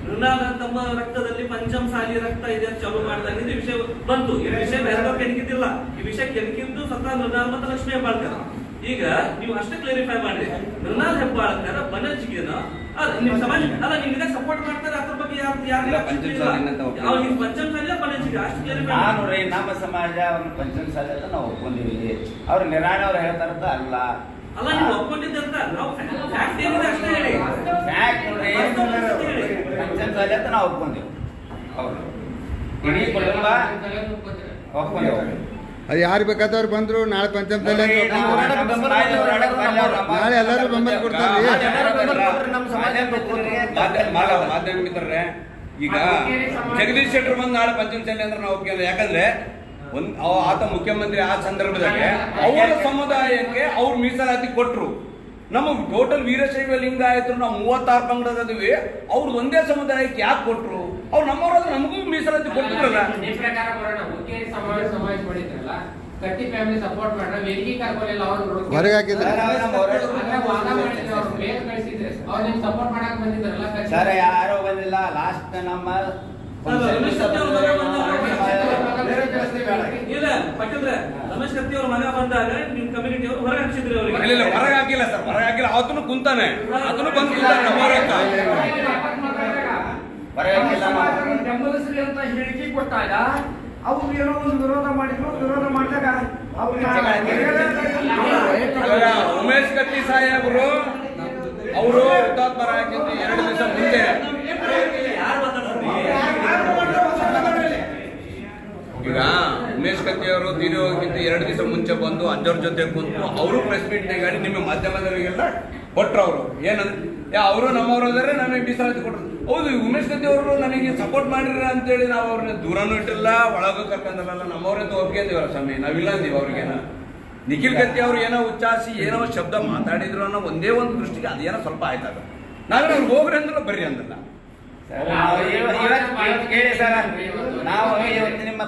ಮೃಣಾಲ್ ತಮ್ಮ ರಕ್ತದಲ್ಲಿ ಪಂಚಮಸಾಲಿ ರಕ್ತ ಇದೆ ಅಂತ ಚಾಲು ಮಾಡಿದಾಗ ಈ ವಿಷಯ ಬಂತು. ಈ ವಿಷಯ ಬೇರೆ ಕೆಣಕಿದ್ದಿಲ್ಲ, ಈ ವಿಷಯ ಕೆಣಕಿದ್ದು ಸ್ವತಃ ಮೃಣಾಲ್ ಮತ್ತು ಲಕ್ಷ್ಮೀ ಹೆಬ್ಬಾಳ್ಕರ್. ಈಗ ನೀವು ಅಷ್ಟೇ ಕ್ಲಾರಿಫೈ ಮಾಡ್ರಿ, ಮೃಣಾಲ್ ಹೆಬ್ಬಾಳ್ಕರ್ ಬನಜ್ಗಿನ ನಿಮ್ ಸಮಾಜ ಅಲ್ಲ, ನಿಮ್ಗೆ ಸಪೋರ್ಟ್ ಮಾಡ್ತಾರೆ, ಅದ್ರ ಬಗ್ಗೆ ಯಾರು ಪಂಚಮಸಾಲಿ ಬನಜ್ಗಿ ಅಷ್ಟು ಕ್ಲಾರಿಫೈ ನೋಡ್ರಿ. ನಮ್ಮ ಸಮಾಜ ಅವ್ರನ್ನ ಪಂಚಮಸಾಲಿ ಅಂತ ನಾವು ಒಪ್ಕೊಂಡಿವಿ. ಅವ್ರು ನಿರಾಣಿ ಅವ್ರು ಹೇಳ್ತಾರಂತ ಅಲ್ಲ. ಅಲ್ಲ, ನೀವು ಒಪ್ಕೊಂಡಿದ್ದಂತ ನಾವು ಫ್ಯಾಕ್ಟ್ ಏನಿದೆ ಅಷ್ಟೇ ಹೇಳಿ. ಫ್ಯಾಕ್ಟ್ ನೋಡ್ರಿ, ಪಂಚಮಸಾಲಿ ಅಂತ ನಾವು ಒಪ್ಕೊಂಡೇವು. ಹೌದು, ಇಡೀ ಕುಟುಂಬ ಒಪ್ಕೊಂಡೇವು. ಅದು ಯಾರು ಬೇಕಾದವ್ರು ಬಂದ್ರು ನಾಳೆ ಪಂಚಮಸಾಲಿ ನಾಳೆ ಎಲ್ಲರೂ ಬೆಂಬಲ ಕೊಡ್ತಾರೆ. ಮಾಧ್ಯಮ ಮಿತ್ರರೇ, ಈಗ ಜಗದೀಶ್ ಶೆಟ್ಟರ್ ಬಂದು ನಾಳೆ ಪಂಚಮಸಾಲಿ ಅಂದ್ರೆ ನಾವು ಒಪ್ಪಿಲ್ಲ. ಯಾಕಂದ್ರೆ ಆತ ಮುಖ್ಯಮಂತ್ರಿ ಆ ಸಂದರ್ಭದಲ್ಲಿ ಅವರ ಸಮುದಾಯಕ್ಕೆ ಅವ್ರು ಮೀಸಲಾತಿ ಕೊಟ್ರು. ನಮಗೆ ಟೋಟಲ್ ವೀರಶೈವ ಲಿಂಗಾಯತರು ನಾವು 36 ಪಂಗಡದಿವಿ, ಅವ್ರದ್ದು ಒಂದೇ ಸಮುದಾಯಕ್ಕೆ ಯಾಕೆ ಕೊಟ್ರು? ಅವ್ರು ನಮ್ಮವ್ರಾದ್ರೆ ನಮಗೂ ಮೀಸಲಾತಿ ಕೊಟ್ಟಿದ್ರಲ್ಲ. ನಿಮ್ ಪ್ರಕಾರ ಬರೋಣ, ಹುಕ್ಕೇರಿ ಸಮಾವೇಶ ಮಾಡಿದ್ರಲ್ಲ, ಕಟ್ಟಿ ಫ್ಯಾಮಿಲಿ ಸಪೋರ್ಟ್ ಮಾಡ್ರೆ ವೇದಿಕೆ ಕರ್ಕೊಳ್ಳಿಲ್ಲ, ಅವ್ರು ಹೊರಗೆ ಹಾಕಿದ್ರೆ ವಾದ ಮಾಡಿದ್ರೆ ಅವ್ರು ಬೇಗ ಕಳಿಸಿದ್ರೆ ಅವ್ರು ನಿಮ್ ಸಪೋರ್ಟ್ ಮಾಡಕ್ ಬಂದಿದ್ರಲ್ಲ. ಸರ್, ಯಾರೋ ಬಂದಿಲ್ಲ. ಲಾಸ್ಟ್ ನಮ್ಮ ಇಲ್ಲ ಪಟೇಲ್ರೆ, ರಮೇಶ್ ಕತ್ತಿ ಅವ್ರ ಮಗ ಬಂದಾಗ ನಿಮ್ ಕಮ್ಯುನಿಟಿ ಅವರು ಹೊರಗೆ ಹಾಕಿದ್ರಿ ಅವ್ರಿಗೆ. ಇಲ್ಲ ಹೊರಗೆ ಹಾಕಿಲ್ಲ ಸರ್, ಹೊರಗೆ ಹಾಕಿಲ್ಲ. ಅವತ್ತೂ ಕುಂತಾನೆ, ಅದನ್ನು ಬಂದು ಬೆಂಬಲಿಸ್ರಿ ಅಂತ ಹೇಳಿಕೆ ಕೊಟ್ಟಾಗ ಅವ್ರು ಏನೋ ಒಂದು ವಿರೋಧ ಮಾಡಿದ್ರು. ವಿರೋಧ ಮಾಡಿದಾಗ ಉಮೇಶ್ ಕತ್ತಿ ಸಾಹೇಬರು ಅವರು ಹುತಾತ್ಮರಾಗಿದ್ದು 2 ದಿವಸ ಮುಂಚೆ ಈಗ ಉಮೇಶ್ ಕತ್ತಿ ಅವರು ತೀರಿ ಹೋಗಿಂತ 2 ದಿವಸ ಮುಂಚೆ ಬಂದು ಅಜ್ಜವ್ರ ಜೊತೆ ಕುಂತು ಅವರು ಪ್ರೆಸ್ ಮೀಟ್ ಗಾಡಿ ನಿಮ್ಮ ಮಾಧ್ಯಮದವರಿಗೆಲ್ಲ ಕೊಟ್ರು. ಅವರು ಏನಂದ್ರೆ ಅವರು ನಮ್ಮವ್ರು ಇದಾರೆ, ನಮಗೆ ಮೀಸಲಾತಿ ಕೊಟ್ಟರು. ಹೌದು, ಉಮೇಶ್ ಕತ್ತಿ ಅವರು ನನಗೆ ಸಪೋರ್ಟ್ ಮಾಡಿರ ಅಂತೇಳಿ ನಾವು ಅವ್ರನ್ನ ದೂರನೂ ಇಟ್ಟಿಲ್ಲ, ಒಳಗೂ ಕರ್ಕೊಂಡಲ್ಲ. ನಮ್ಮವ್ರಂತ ಒಪ್ಕೊಂಡಿವಲ್ಲ ಸ್ವಾಮಿ, ನಾವಿಲ್ಲ ಅಂದೀವಿ ಅವ್ರಿಗೇನ. ನಿಖಿಲ್ ಕತ್ತಿ ಅವ್ರು ಏನೋ ಉಚ್ಚಾರಿಸಿ ಏನೋ ಶಬ್ದ ಮಾತಾಡಿದ್ರು ಅನ್ನೋ ಒಂದೇ ಒಂದು ದೃಷ್ಟಿಗೆ ಅದೇನೋ ಸ್ವಲ್ಪ ಆಯ್ತದ. ನಾವೇನು ಅವ್ರು ಹೋಗ್ರಿ ಅಂದ್ರಲ್ಲ, ಬರ್ರಿ ಅಂದಲ್ಲ. ಇವತ್ತು ಕೇಳಿ ಸರ್, ನಾವು ಇವತ್ತು ನಿಮ್ಮ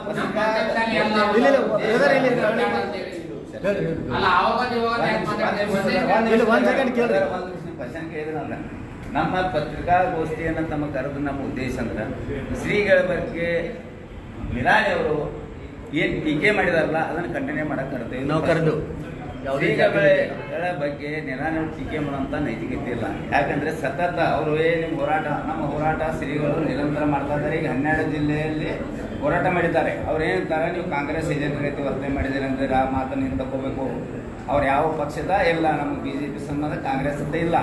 ಕ್ವಶನ್ ಕೇಳಿದ್ರಲ್ಲ, ನಮ್ಮ ಪತ್ರಿಕಾಗೋಷ್ಠಿಯನ್ನು ತಮ್ಮ ಕರೆದು ನಮ್ಮ ಉದ್ದೇಶ ಅಂದ್ರೆ ಶ್ರೀಗಳ ಬಗ್ಗೆ ನಿರಾಣಿ ಅವರು ಏನ್ ಟೀಕೆ ಮಾಡಿದಾರಲ್ಲ ಅದನ್ನು ಕಂಟಿನ್ಯೂ ಮಾಡಕ್ ಕರೆದೇವೆ ನಾವು. ಕರೆದು ಶ್ರೀಗಳ ಬಗ್ಗೆ ನಿರಾಣಿ ಟೀಕೆ ಮಾಡುವಂತ ನೈತಿಕತೆ ಇಲ್ಲ. ಯಾಕಂದ್ರೆ ಸತತ ಅವರು ನಿಮ್ಮ ಹೋರಾಟ, ನಮ್ಮ ಹೋರಾಟ ಶ್ರೀಗಳು ನಿರಂತರ ಮಾಡ್ತಾ ಇದ್ದಾರೆ. ಈಗ 12 ಜಿಲ್ಲೆಯಲ್ಲಿ ಹೋರಾಟ ಮಾಡಿದ್ದಾರೆ. ಅವ್ರು ಏನಂತಾರೆ, ನೀವು ಕಾಂಗ್ರೆಸ್ ಏಜೆಂಟ್ ರೀತಿ ವರ್ತನೆ ಮಾಡಿದ್ದೀರಿ ಅಂದ್ರೆ ಆ ಮಾತನ್ನು ನೀವು ತಗೋಬೇಕು. ಅವ್ರು ಯಾವ ಪಕ್ಷದ ಇಲ್ಲ, ನಮ್ಗೆ ಬಿಜೆಪಿ ಸಂಬಂಧ ಕಾಂಗ್ರೆಸ್ ಅಂತ ಇಲ್ಲ.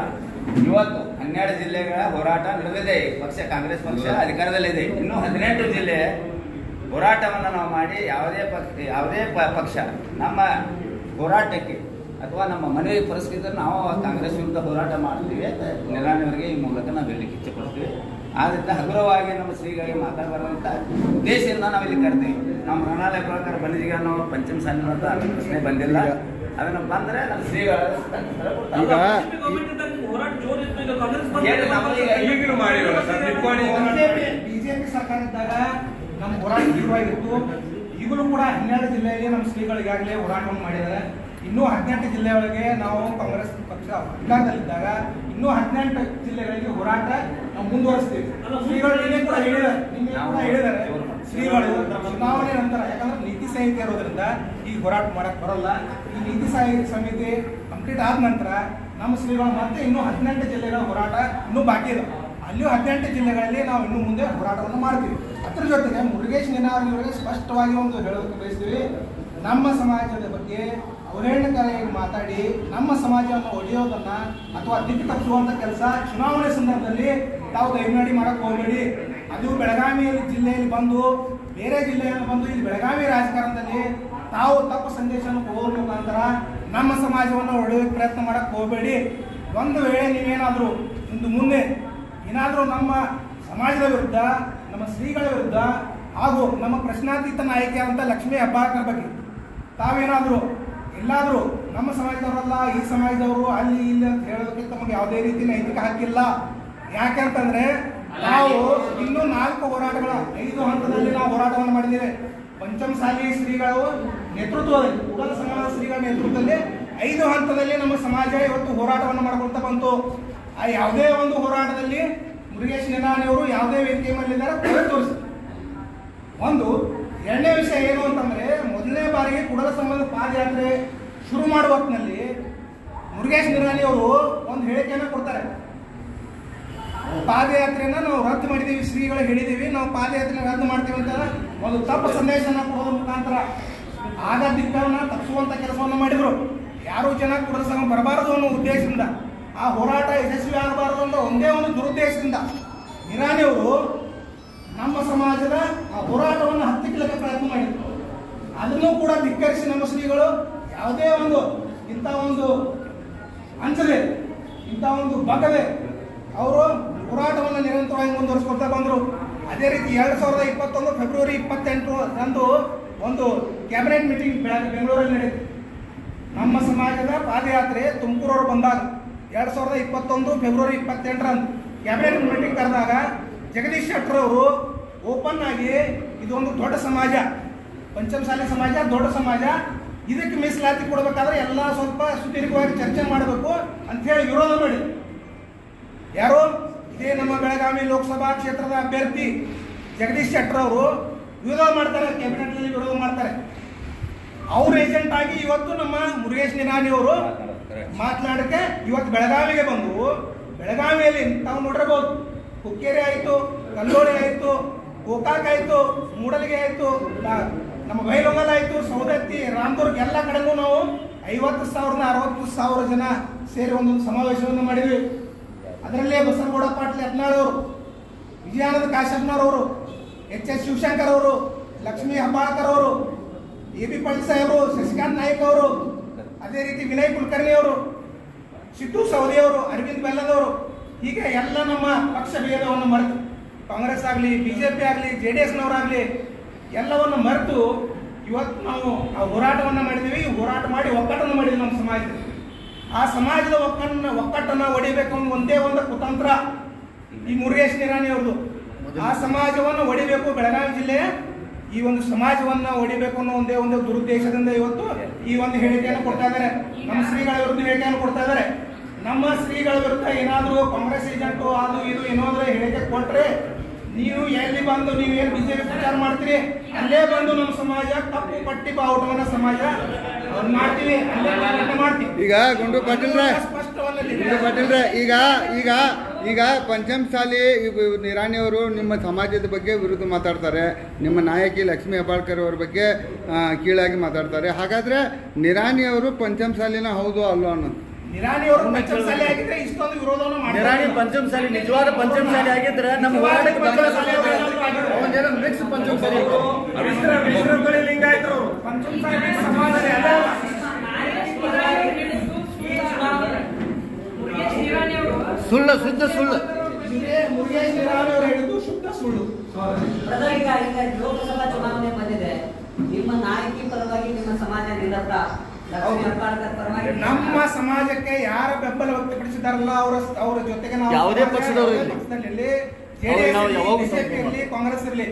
ಇವತ್ತು 12 ಜಿಲ್ಲೆಗಳ ಹೋರಾಟ ನಡೆದಿದೆ. ಪಕ್ಷ ಕಾಂಗ್ರೆಸ್ ಪಕ್ಷ ಅಧಿಕಾರದಲ್ಲಿದೆ. ಇನ್ನು 18 ಜಿಲ್ಲೆ ಹೋರಾಟವನ್ನು ನಾವು ಮಾಡಿ ಯಾವುದೇ ಪಕ್ಷ ನಮ್ಮ ಹೋರಾಟಕ್ಕೆ ಅಥವಾ ನಮ್ಮ ಮನವಿ ಪುರಸ್ಕೃತ ನಾವು ಕಾಂಗ್ರೆಸ್ ವಿರುದ್ಧ ಹೋರಾಟ ಮಾಡ್ತೀವಿ ಅಂತ ನಿರಾಣಿಯವರಿಗೆ ಈ ಮೂಲಕ ನಾವು ಹೇಳಲಿಕ್ಕೆ ಇಚ್ಛೆ ಪಡ್ತೀವಿ. ಆದ್ದರಿಂದ ಹಗುರವಾಗಿ ನಮ್ಮ ಶ್ರೀಗಳಿಗೆ ಮಾತಾಡಬಾರಂತ ಉದ್ದೇಶದಿಂದ ನಾವಿಲ್ಲಿ ಕರ್ತೀವಿ. ನಮ್ಮ ಮೃಣಾಲ್ ಹೆಬ್ಬಾಳ್ಕರ್ ಬಂದಿದ್ದೀಗ ನಾವು ಪಂಚಮಸಾಲಿ ಅಂತ ಪ್ರಶ್ನೆ ಬಂದಿಲ್ಲ. ಅದನ್ನು ಬಂದ್ರೆ ನಮ್ಮ ಶ್ರೀಗಳ ಬಿಜೆಪಿ ಸರ್ಕಾರ ಇದ್ದಾಗ ನಮ್ಮ ಹೋರಾಟ ತೀವ್ರವಾಗಿತ್ತು. ಈಗಲೂ ಕೂಡ 12 ಜಿಲ್ಲೆಯಲ್ಲಿ ನಮ್ಮ ಶ್ರೀಗಳು ಈಗಾಗಲೇ ಹೋರಾಟವನ್ನು ಮಾಡಿದ್ದಾರೆ. ಇನ್ನೂ 18 ಜಿಲ್ಲೆಯೊಳಗೆ ನಾವು ಕಾಂಗ್ರೆಸ್ ಪಕ್ಷ ಅಧಿಕಾರದಲ್ಲಿದ್ದಾಗ ಇನ್ನೂ 18 ಜಿಲ್ಲೆಗಳಿಗೆ ಹೋರಾಟ ನಾವು ಮುಂದುವರಿಸ್ತೀವಿ. ಶ್ರೀಗಳು ನಿನ್ನೆ ಕೂಡ ಹೇಳಿದ್ದಾರೆ ಶ್ರೀಗಳು ಚುನಾವಣೆ ನಂತರ, ಯಾಕಂದ್ರೆ ನೀತಿ ಸಂಹಿತೆ ಇರೋದ್ರಿಂದ ಈ ಹೋರಾಟ ಮಾಡಕ್ ಬರೋಲ್ಲ. ಈ ನೀತಿ ಸಂಹಿತೆ ಕಂಪ್ಲೀಟ್ ಆದ ನಂತರ ನಮ್ಮ ಶ್ರೀಗಳು ಮತ್ತೆ ಇನ್ನೂ 18 ಜಿಲ್ಲೆಗಳ ಹೋರಾಟ ಇನ್ನೂ ಬಾಕಿ ಇದೆ. ಅಲ್ಲಿಯೂ 18 ಜಿಲ್ಲೆಗಳಲ್ಲಿ ನಾವು ಇನ್ನು ಮುಂದೆ ಹೋರಾಟವನ್ನು ಮಾಡ್ತೀವಿ. ಅದ್ರ ಜೊತೆಗೆ ಮುರುಗೇಶ್ ನಿರಾಣಿಯವರಿಗೆ ಸ್ಪಷ್ಟವಾಗಿ ಒಂದು ಹೇಳೋದಕ್ಕೆ ಬಯಸ್ತೀವಿ. ನಮ್ಮ ಸಮಾಜದ ಬಗ್ಗೆ ಅವಹೇಳನಕಾರಿಯಾಗಿ ಮಾತಾಡಿ ನಮ್ಮ ಸಮಾಜವನ್ನು ಒಡೆಯೋದನ್ನ ಅಥವಾ ದಿಕ್ಕು ತಪ್ಪಿಸುವಂತ ಕೆಲಸ ಚುನಾವಣೆ ಸಂದರ್ಭದಲ್ಲಿ ತಾವು ದಯಮಾಡಿ ಮಾಡಕ್ ಹೋಗಬೇಡಿ. ಅದು ಬೆಳಗಾವಿ ಜಿಲ್ಲೆಯಲ್ಲಿ ಬಂದು ಬೇರೆ ಜಿಲ್ಲೆಯಲ್ಲಿ ಬಂದು ಇಲ್ಲಿ ಬೆಳಗಾವಿ ರಾಜಕಾರಣದಲ್ಲಿ ತಾವು ತಪ್ಪು ಸಂದೇಶವನ್ನು ಹೋಗೋ ಮುಖಾಂತರ ನಮ್ಮ ಸಮಾಜವನ್ನು ಒಡೆಯೋಕೆ ಪ್ರಯತ್ನ ಮಾಡಕ್ ಹೋಗಬೇಡಿ. ಒಂದು ವೇಳೆ ನೀವೇನಾದರೂ ಇಂದು ಮುಂದೆ ಏನಾದರೂ ನಮ್ಮ ಸಮಾಜದ ವಿರುದ್ಧ, ನಮ್ಮ ಶ್ರೀಗಳ ವಿರುದ್ಧ ಹಾಗೂ ನಮ್ಮ ಪ್ರಶ್ನಾತೀತ ನಾಯಕಿಯಾದಂಥ ಲಕ್ಷ್ಮೀ ಹೆಬ್ಬಾಳ್ಕರ್ ಬಗ್ಗೆ ತಾವೇನಾದರೂ ಎಲ್ಲಾದರೂ ನಮ್ಮ ಸಮಾಜದವರಲ್ಲ, ಈ ಸಮಾಜದವರು ಅಲ್ಲಿ ಇಲ್ಲಿ ಅಂತ ಹೇಳೋದಕ್ಕೆ ತಮಗೆ ಯಾವುದೇ ರೀತಿ ನೈತಿಕ ಹಕ್ಕಿಲ್ಲ. ಯಾಕೆಂತಂದ್ರೆ ನಾವು ಇನ್ನೂ 4 ಹೋರಾಟಗಳ 5 ಹಂತದಲ್ಲಿ ನಾವು ಹೋರಾಟವನ್ನು ಮಾಡಿದ್ದೇವೆ. ಪಂಚಮಸಾಲಿ ಶ್ರೀಗಳು ನೇತೃತ್ವದಲ್ಲಿ, ಉಡಲ ಸಮಾಜ ಶ್ರೀಗಳ ನೇತೃತ್ವದಲ್ಲಿ 5 ಹಂತದಲ್ಲಿ ನಮ್ಮ ಸಮಾಜ ಇವತ್ತು ಹೋರಾಟವನ್ನು ಮಾಡ್ಕೊಳ್ತಾ ಬಂತು. ಆ ಯಾವುದೇ ಒಂದು ಹೋರಾಟದಲ್ಲಿ ಮುರುಗೇಶ್ ನಿರಾಣಿ ಅವರು ಯಾವುದೇ ವೇದಿಕೆ ಮೇಲಿದ್ದಾರೆ ಕೊಲೆ ತೋರಿಸಿ. ಒಂದು ಎರಡನೇ ವಿಷಯ ಏನು ಅಂತಂದ್ರೆ, ಮೊದಲನೇ ಬಾರಿಗೆ ಕೂಡಲ ಸಂಗಮದ ಪಾದಯಾತ್ರೆ ಶುರು ಮಾಡುವ ಹೊತ್ತಿನಲ್ಲಿ ಮುರುಗೇಶ್ ನಿರಾಣಿ ಅವರು ಒಂದು ಹೇಳಿಕೆಯನ್ನು ಕೊಡ್ತಾರೆ. ಪಾದಯಾತ್ರೆಯನ್ನ ನಾವು ರದ್ದು ಮಾಡಿದೀವಿ, ಶ್ರೀಗಳು ಹೇಳಿದೀವಿ, ನಾವು ಪಾದಯಾತ್ರೆ ರದ್ದು ಮಾಡ್ತೀವಿ ಅಂತ ಒಂದು ತಪ್ಪು ಸಂದೇಶನ ಕೊಡೋದ್ರ ಮುಖಾಂತರ ಆಗ ದಿಕ್ಕನ್ನ ತಪ್ಪಿಸುವಂತ ಕೆಲಸವನ್ನು ಮಾಡಿದ್ರು. ಯಾರು ಜನ ಕೂಡಲ ಸಂಗಮ ಬರಬಾರದು ಅನ್ನೋ ಉದ್ದೇಶದಿಂದ, ಆ ಹೋರಾಟ ಯಶಸ್ವಿ ಆಗಬಾರದು ಅನ್ನೋ ಒಂದೇ ಒಂದು ದುರುದ್ದೇಶದಿಂದ ನಿರಾಣಿ ಅವರು ನಮ್ಮ ಸಮಾಜದ ಆ ಹೋರಾಟವನ್ನು ಹತ್ತಿಕ್ಕಲಿಕ್ಕೆ ಪ್ರಯತ್ನ ಮಾಡಿದ್ರು. ಅದನ್ನು ಕೂಡ ಧಿಕ್ಕರಿಸಿ ನಮ್ಮ ಶ್ರೀಗಳು ಯಾವುದೇ ಒಂದು ಇಂಥ ಒಂದು ಅಂಚದೆ, ಇಂಥ ಒಂದು ಬಗ್ಗದೆ ಅವರು ಹೋರಾಟವನ್ನು ನಿರಂತರವಾಗಿ ಮುಂದುವರಿಸ್ಕೊಳ್ತಾ ಬಂದರು. ಅದೇ ರೀತಿ 2021 ಫೆಬ್ರವರಿ 28 ರಂದು ಒಂದು ಕ್ಯಾಬಿನೆಟ್ ಮೀಟಿಂಗ್ ಬೆಂಗಳೂರಲ್ಲಿ ನಡೆಯಿತು. ನಮ್ಮ ಸಮಾಜದ ಪಾದಯಾತ್ರೆ ತುಮಕೂರವರು ಬಂದಾಗ 2021 ಫೆಬ್ರವರಿ 28 ರಂದು ಕ್ಯಾಬಿನೆಟ್ ಮೀಟಿಂಗ್ ಕರೆದಾಗ ಜಗದೀಶ್ ಶೆಟ್ಟರ್ ಅವರು ಓಪನ್ ಆಗಿ ಇದೊಂದು ದೊಡ್ಡ ಸಮಾಜ, ಪಂಚಮಸಾಲಿ ಸಮಾಜ ದೊಡ್ಡ ಸಮಾಜ, ಇದಕ್ಕೆ ಮೀಸಲಾತಿ ಕೊಡಬೇಕಾದ್ರೆ ಎಲ್ಲ ಸ್ವಲ್ಪ ಸುದೀರ್ಘವಾಗಿ ಚರ್ಚೆ ಮಾಡಬೇಕು ಅಂತ ಹೇಳಿ ವಿರೋಧ ಮಾಡಿ, ಯಾರು ಇದೇ ನಮ್ಮ ಬೆಳಗಾವಿ ಲೋಕಸಭಾ ಕ್ಷೇತ್ರದ ಅಭ್ಯರ್ಥಿ ಜಗದೀಶ್ ಶೆಟ್ಟರ್ ಅವರು ವಿರೋಧ ಮಾಡ್ತಾರೆ, ಕ್ಯಾಬಿನೆಟ್ ನಲ್ಲಿ ವಿರೋಧ ಮಾಡ್ತಾರೆ. ಅವ್ರ ಏಜೆಂಟ್ ಆಗಿ ಇವತ್ತು ನಮ್ಮ ಮುರುಗೇಶ್ ನಿರಾಣಿ ಅವರು ಮಾತನಾಡಕ್ಕೆ ಇವತ್ತು ಬೆಳಗಾವಿಗೆ ಬಂದು, ಬೆಳಗಾವಿಯಲ್ಲಿ ತಾವು ನೋಡಿರಬಹುದು, ಹುಕ್ಕೇರಿ ಆಯಿತು, ಕಲ್ಲೋಳಿ ಆಯಿತು, ಗೋಕಾಕ್ ಆಯಿತು, ಮೂಡಲಿಗೆ ಆಯಿತು, ನಮ್ಮ ಬೈಲೊಂಗಲ್ ಆಯಿತು, ಸೌದತ್ತಿ, ರಾಮದುರ್ಗ ಎಲ್ಲ ಕಡೆಗೂ ನಾವು 50,000 60,000 ಜನ ಸೇರಿ ಒಂದೊಂದು ಸಮಾವೇಶವನ್ನು ಮಾಡಿದ್ವಿ. ಅದರಲ್ಲೇ ಬಸನಗೌಡ ಪಾಟೀಲ್ ಯತ್ನಾಳ್ ಅವರು, ವಿಜಯಾನಂದ ಕಾಶ್ಯಪ್ನವರು, ಎಚ್ ಶಿವಶಂಕರ್ ಅವರು, ಲಕ್ಷ್ಮೀ ಹೆಬ್ಬಾಳ್ಕರ್ ಅವರು, ಎ ಬಿ ಪಾಟೀಲ್ ಸಾಹೇಬರು, ಶಶಿಕಾಂತ್ ನಾಯ್ಕ ಅವರು, ಅದೇ ರೀತಿ ವಿನಯ್ ಕುಲಕರ್ಣಿ ಅವರು, ಸಿದ್ದು ಸವದಿ ಅವರು, ಅರವಿಂದ್ ಬೆಲ್ಲದವರು, ಹೀಗೆ ಎಲ್ಲ ನಮ್ಮ ಪಕ್ಷ ಭೇದವನ್ನು ಮರೆತು, ಕಾಂಗ್ರೆಸ್ ಆಗಲಿ, ಬಿಜೆಪಿ ಆಗಲಿ, JDSನವರಾಗಲಿ ಎಲ್ಲವನ್ನು ಮರೆತು ಇವತ್ತು ನಾವು ಆ ಹೋರಾಟವನ್ನು ಮಾಡಿದ್ದೀವಿ. ಹೋರಾಟ ಮಾಡಿ ಒಕ್ಕಟ್ಟನ್ನು ಮಾಡಿದ್ವಿ ನಮ್ಮ ಸಮಾಜದಲ್ಲಿ. ಆ ಸಮಾಜದ ಒಕ್ಕಟ್ಟನ್ನು ಒಡಿಬೇಕು ಅನ್ನೋ ಒಂದೇ ಒಂದು ಕುತಂತ್ರ ಈ ಮುರುಗೇಶ್ ನಿರಾಣಿ ಅವ್ರದ್ದು. ಆ ಸಮಾಜವನ್ನು ಒಡಿಬೇಕು, ಬೆಳಗಾವಿ ಜಿಲ್ಲೆಯ ಈ ಒಂದು ಸಮಾಜವನ್ನು ಒಡಿಬೇಕು ಅನ್ನೋ ಒಂದೇ ಒಂದು ದುರುದ್ದೇಶದಿಂದ ಇವತ್ತು ಈ ಒಂದು ಹೇಳಿಕೆಯನ್ನು ಕೊಡ್ತಾ ಇದ್ದಾರೆ. ನಮ್ಮ ಶ್ರೀಗಳ ವಿರುದ್ಧ ಹೇಳಿಕೆಯನ್ನು ಕೊಡ್ತಾ ಇದ್ದಾರೆ. ನಮ್ಮ ಶ್ರೀಗಳ ವಿರುದ್ಧ ಏನಾದರೂ ಕಾಂಗ್ರೆಸ್ ಏಜೆಂಟು ಅದು ಇದು ಏನಾದರೂ ಹೇಳಿಕೆ ಕೊಟ್ಟರೆ, ನೀವು ಎಲ್ಲಿ ಬಂದು ನೀವು ಏನು ಬಿಜೆಪಿ ಪ್ರಚಾರ ಮಾಡ್ತೀರಿ, ಅಲ್ಲೇ ಬಂದು ನಮ್ಮ ಸಮಾಜ ತಪ್ಪು ಪಟ್ಟಿ ಬಾವುಟವನ್ನ ಸಮಾಜ ಮಾಡ್ತೀವಿ, ಅಲ್ಲೇ ಮಾಡ್ತೀವಿ. ಈಗ ಗುಂಡು ಪಾಟೀಲ್ರೆ, ಈಗ ಈಗ ಈಗ ಪಂಚಮಸಾಲಿ ನಿರಾಣಿ ಅವರು ನಿಮ್ಮ ಸಮಾಜದ ಬಗ್ಗೆ ವಿರುದ್ಧ ಮಾತಾಡ್ತಾರೆ, ನಿಮ್ಮ ನಾಯಕಿ ಲಕ್ಷ್ಮೀ ಹೆಬ್ಬಾಳ್ಕರ್ ಅವ್ರ ಬಗ್ಗೆ ಕೀಳಾಗಿ ಮಾತಾಡ್ತಾರೆ. ಹಾಗಾದ್ರೆ ನಿರಾಣಿ ಅವರು ಪಂಚಮಸಾಲಿನ ಹೌದು ಅಲ್ಲೋ ಅನ್ನೋದು? ನಿರಾಣಿ ಅವರು ಪಂಚಮಸಾಲಿ ಆಗಿದ್ರೆ ಇಷ್ಟೊಂದು ವಿರೋಧವನ್ನು ಮಾಡ್ತಾರೆ. ನಿರಾಣಿ ಪಂಚಮಸಾಲಿ ನಿಜವಾದ ಪಂಚಮಸಾಲಿ ಆಗಿದ್ರೆ ನಮ್ಮ ಹೋರಾಟಕ್ಕೆ ಮಿಕ್ಸ್ ಪಂಚಮಸಾಲಿ ಲಿಂಗಾಯತರು ಪಂಚಮಸಾಲಿ ಸಮಾಜ ಸುಳ್ಳು, ಶುದ್ಧ ಸುಳ್ಳು. ಮುರುಗೇಶ್ ನಿರಾಣಿ ಅವರು ಹೇಳಿದ್ದು ಶುದ್ಧ ಸುಳ್ಳು. ಈಗ ಲೋಕಸಭಾ ಚುನಾವಣೆ ಬಂದಿದೆ, ನಿಮ್ಮ ನಾಯಕಿ ಪರವಾಗಿ ನಿಮ್ಮ ಸಮಾಜ ನಿರತ ನಮ್ಮ ಸಮಾಜಕ್ಕೆ ಯಾರ ಬೆಂಬಲ ವ್ಯಕ್ತಪಡಿಸಿದಾರಲ್ಲ ಅವರ ಜೊತೆಗೆ ನಾವು ಯಾವುದೇ ಪಕ್ಷದವರು ಬಿಜೆಪಿ ಕಾಂಗ್ರೆಸ್ ಇರಲಿ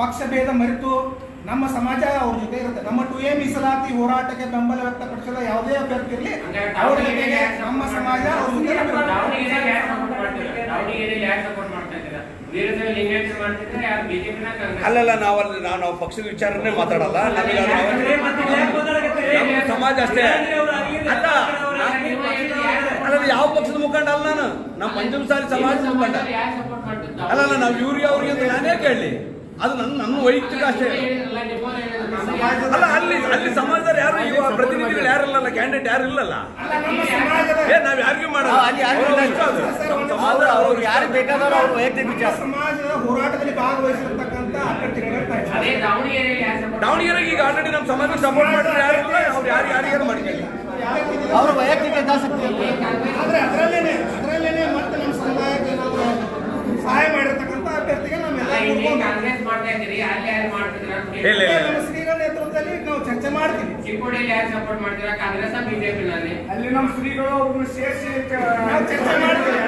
ಪಕ್ಷ ಭೇದ ಮರೆತು ನಮ್ಮ ಸಮಾಜ ಅವ್ರ ಜೊತೆ ಇರುತ್ತೆ. ನಮ್ಮ 2A ಮೀಸಲಾತಿ ಹೋರಾಟಕ್ಕೆ ಬೆಂಬಲ ವ್ಯಕ್ತಪಡಿಸಿದ ಯಾವುದೇ ಅಭ್ಯರ್ಥಿ ಇರಲಿ ಅವ್ರ ಜೊತೆಗೆ ನಮ್ಮ ಸಮಾಜ ಅವ್ರ ಜೊತೆ ಅಲ್ಲಲ್ಲ, ನಾವು ಪಕ್ಷದ ವಿಚಾರನೇ ಮಾತಾಡಲ್ಲ, ನಮ್ಮ ಸಮಾಜ ಅಷ್ಟೇ. ಅಲ್ಲ, ಯಾವ ಪಕ್ಷದ ಮುಖಂಡ ಅಲ್ಲ ನಾನು, ನಮ್ಮ ಪಂಚಮಸಾಲಿ ಸಮಾಜದ ಮುಖಂಡ ಅಲ್ಲಲ್ಲ. ನಾವು ಇವ್ರಿಗೆ ಅವ್ರಿಗೆ ಅಂತ ನಾನೇ ಕೇಳಲಿ, ಅದು ನನ್ನ ವೈಯಕ್ತಿಕ ಅಷ್ಟೇ ಅಲ್ಲ. ಅಲ್ಲಿ ಸಮಾಜದಲ್ಲಿ ಯಾರು ಪ್ರತಿನಿಧಿಗಳು ಯಾರಿಲ್ಲಲ್ಲ, ಕ್ಯಾಂಡಿಡೇಟ್ ಯಾರು ಇಲ್ಲಲ್ಲ, ನಾವ್ ಯಾರಿಗೂ ಮಾಡಲ್ಲ. ಅವ್ರು ಯಾರು ಬೇಕಾದ್ರೂ ಅವ್ರ ವೈಯಕ್ತಿಕ ವಿಚಾರ. ಸಮಾಜದ ಹೋರಾಟದಲ್ಲಿ ಭಾಗವಹಿಸಿರ್ತಕ್ಕಂಥ ದಾವಣಗೆರೆಗೆ ಈಗ ಆಲ್ರೆಡಿ ನಮ್ಮ ಸಮಾಜ ಸಪೋರ್ಟ್ ಮಾಡಿದ್ರೆ ಯಾರಿಲ್ಲ, ಅವ್ರು ಯಾರಿಗಾರು ಮಾಡಿಕೊಳ್ಳಿ, ಅವ್ರ ವೈಯಕ್ತಿಕ ಹಿತಾಸಕ್ತಿ. ಆದ್ರೆ ಅದರಲ್ಲೇನೆ ಮತ್ತೆ ನಮ್ಮ ಸಮುದಾಯಕ್ಕೆ ನಾವು ಸಹಾಯ ಮಾಡಿರ್ತಕ್ಕಂಥ ಅಭ್ಯರ್ಥಿಗೆ ನಾವೆಲ್ಲ ನಮ್ಮ ಶ್ರೀಗಳ ನೇತೃತ್ವದಲ್ಲಿ ನಾವು ಚರ್ಚೆ ಮಾಡ್ತೀವಿ. ಚಿಕ್ಕೋಡಿಯಲ್ಲಿ ಯಾರು ಸಪೋರ್ಟ್ ಮಾಡ್ತೀರಾ, ಕಾಂಗ್ರೆಸ್ ಬಿಜೆಪಿನಲ್ಲಿ? ಅಲ್ಲಿ ನಮ್ಮ ಶ್ರೀಗಳು ಅವ್ರನ್ನ ಸೇರಿಸಿ ನಾವು ಚರ್ಚೆ ಮಾಡ್ತೀವಿ.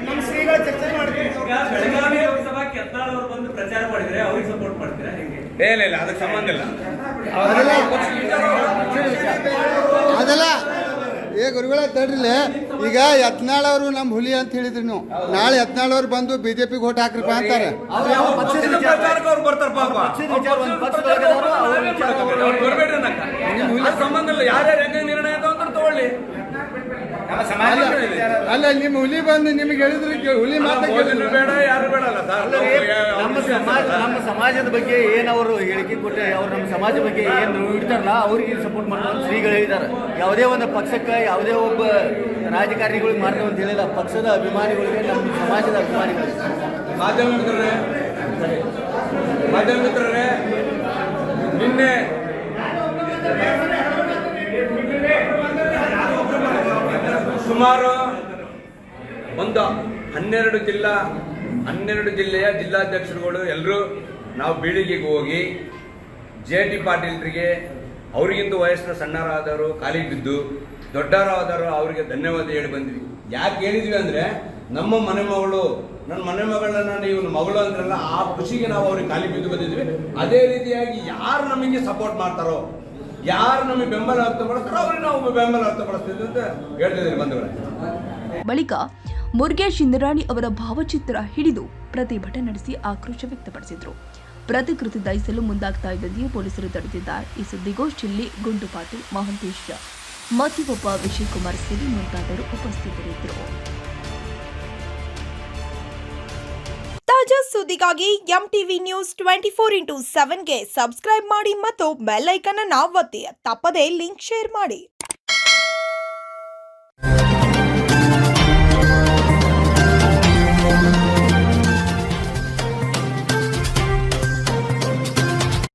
ನಮ್ಮ ಶ್ರೀಗಳ ಚರ್ಚೆ ಮಾಡ್ತೀವಿ. ಬೆಳಗಾವಿ ಲೋಕಸಭಾಕ್ಕೆ ಯತ್ನಾಳ್ ಅವರು ಬಂದು ಪ್ರಚಾರ ಮಾಡಿದ್ರೆ ಅವ್ರಿಗೆ ಸಪೋರ್ಟ್ ಮಾಡ್ತೀರಾ ಹೆಂಗೆ? ಇಲ್ಲ, ಅದಕ್ಕೆ ಸಂಬಂಧ ಇಲ್ಲ. ಅದಲ್ಲ ಏ ಗುರುಗಳ ತಡ್ರಿಲ್ಲ ಈಗ ಯತ್ನಾಳ್ ಅವರು ನಮ್ಮ ಹುಲಿ ಅಂತ ಹೇಳಿದ್ರಿ ನೀವು. ನಾಳೆ ಯತ್ನಾಳ್ ಅವ್ರು ಬಂದು ಬಿಜೆಪಿಗೆ ಓಟ್ ಹಾಕ್ರಪ್ಪ ಅಂತಾರೆ. ಅವ್ರು ಯಾವ ಪಕ್ಷದ ಪಕ್ಷದ ವಿಚಾರ- ಪ್ರಚಾರಕ್ಕೆ ಅವ್ರು ಬರ್ತಾರೆ ಪಾಪ. ಪಕ್ಷದ ವಿಚಾರ ಒಂದು ಪಕ್ಷದೊಳಗೆ ಅವರು ಅವ್ರ ವಿಚಾರ ತಗೊಳ್ಳಿ. ಅವ್ರು ಬರ್ಬೇಡ್ರಿ ಅನ್ನಕ್ಕ. ಅದು ಸಂಬಂಧ ಇಲ್ಲ. ಯಾರ್ಯಾರು ಹೆಂಗೆ ನಿರ್ಣಯ ಅಂತ ತಗೊಳ್ಳಿ. ನಮ್ಮ ಸಮಾಜ ಅಲ್ಲ ನಿಮ್ಮ ಹುಲಿ ಬಂದು ನಿಮಗೆ ಹೇಳಿದ್ರೆ ಹುಲಿ ಮಾತ್ರ ಮೋದಿನೂ ಬೇಡ ಯಾರು ಬೇಡಲ್ಲ ನಮ್ಮ ಸಮಾಜದ ಬಗ್ಗೆ ಏನು ಅವರು ಹೇಳಿಕೆ ಕೊಟ್ಟರೆ ಅವ್ರು ನಮ್ಮ ಸಮಾಜ ಬಗ್ಗೆ ಏನು ಇಡ್ತಾರಲ್ಲ ಅವ್ರಿಗೆ ಸಪೋರ್ಟ್ ಮಾಡ್ತಾರೆ ಶ್ರೀಗಳು ಹೇಳಿದ್ದಾರೆ. ಯಾವುದೇ ಒಂದು ಪಕ್ಷಕ್ಕೆ ಯಾವುದೇ ಒಬ್ಬ ರಾಜಕಾರಣಿಗಳಿಗೆ ಮಾಡ್ತಾರೆ ಅಂತ ಹೇಳಿಲ್ಲ. ಪಕ್ಷದ ಅಭಿಮಾನಿಗಳಿಗೆ ನಮ್ಮ ಸಮಾಜದ ಅಭಿಮಾನಿಗಳಿಗೆ ಮಾಧ್ಯಮ ಮಿತ್ರರೇ ನಿನ್ನೆ ಸುಮಾರು ಒಂದು 12 ಜಿಲ್ಲೆಯ ಜಿಲ್ಲಾಧ್ಯಕ್ಷರುಗಳು ಎಲ್ಲರೂ ನಾವು ಬೀಳಿಗೆಗೆ ಹೋಗಿ JT ಪಾಟೀಲ್ರಿಗೆ ಅವ್ರಿಗಿಂತ ವಯಸ್ಸಿನ ಸಣ್ಣರಾದವರು ಖಾಲಿ ಬಿದ್ದು ದೊಡ್ಡವರಾದವರು ಅವರಿಗೆ ಧನ್ಯವಾದ ಹೇಳಿ ಬಂದ್ವಿ. ಯಾಕೆ ಹೇಳಿದ್ವಿ ಅಂದರೆ ನಮ್ಮ ಮನೆ ಮಗಳು ನನ್ನ ಮನೆ ಮಗಳನ್ನ ನೀವು ಮಗಳು ಅಂದ್ರಲ್ಲ ಆ ಖುಷಿಗೆ ನಾವು ಅವ್ರಿಗೆ ಖಾಲಿ ಬಿದ್ದು ಬಂದಿದ್ವಿ. ಅದೇ ರೀತಿಯಾಗಿ ಯಾರು ನಮಗೆ ಸಪೋರ್ಟ್ ಮಾಡ್ತಾರೋ ಯಾರು ನಮಗೆ ಬೆಂಬಲ ವ್ಯಕ್ತಪಡಿಸ್ತಾರೋ ಅವ್ರಿಗೆ ನಾವು ಬೆಂಬಲ ವ್ಯಕ್ತಪಡಿಸ್ತಿದ್ವಿ ಅಂತ ಹೇಳ್ತಿದ್ದೀರಿ ಬಂಧುಗಳೇ. ಬಳಿಕ ಮುರುಗೇಶ್ ಇಂದ್ರಾಣಿ ಅವರ ಭಾವಚಿತ್ರ ಹಿಡಿದು ಪ್ರತಿಭಟನೆ ನಡೆಸಿ ಆಕ್ರೋಶ ವ್ಯಕ್ತಪಡಿಸಿದರು. ಪ್ರತಿಕೃತಿ ದಹಿಸಲು ಮುಂದಾಗ್ತಾ ಇದ್ದಂತೆಯೇ ಪೊಲೀಸರು ತಡೆದಿದ್ದಾರೆ. ಈ ಸುದ್ದಿಗೋಷ್ಠಿಯಲ್ಲಿ ಗುಂಡು ಪಾಟೀಲ್, ಮಹಂತೇಶ್, ಮತ್ತಿಗೊಬ್ಬ ವಿಜಯ್ ಕುಮಾರ್ ಸಿರಿ ಮುಂತಾದವರು ಉಪಸ್ಥಿತರಿದ್ದರು. ತಾಜಾ ಸುದ್ದಿಗಾಗಿ MTV ನ್ಯೂಸ್ 24/7ಗೆ ಸಬ್ಸ್ಕ್ರೈಬ್ ಮಾಡಿ ಮತ್ತು ಬೆಲ್ ಐಕಾನ್ ಅನ್ನು ಒತ್ತಿ. ತಪ್ಪದೇ ಲಿಂಕ್ ಶೇರ್ ಮಾಡಿ.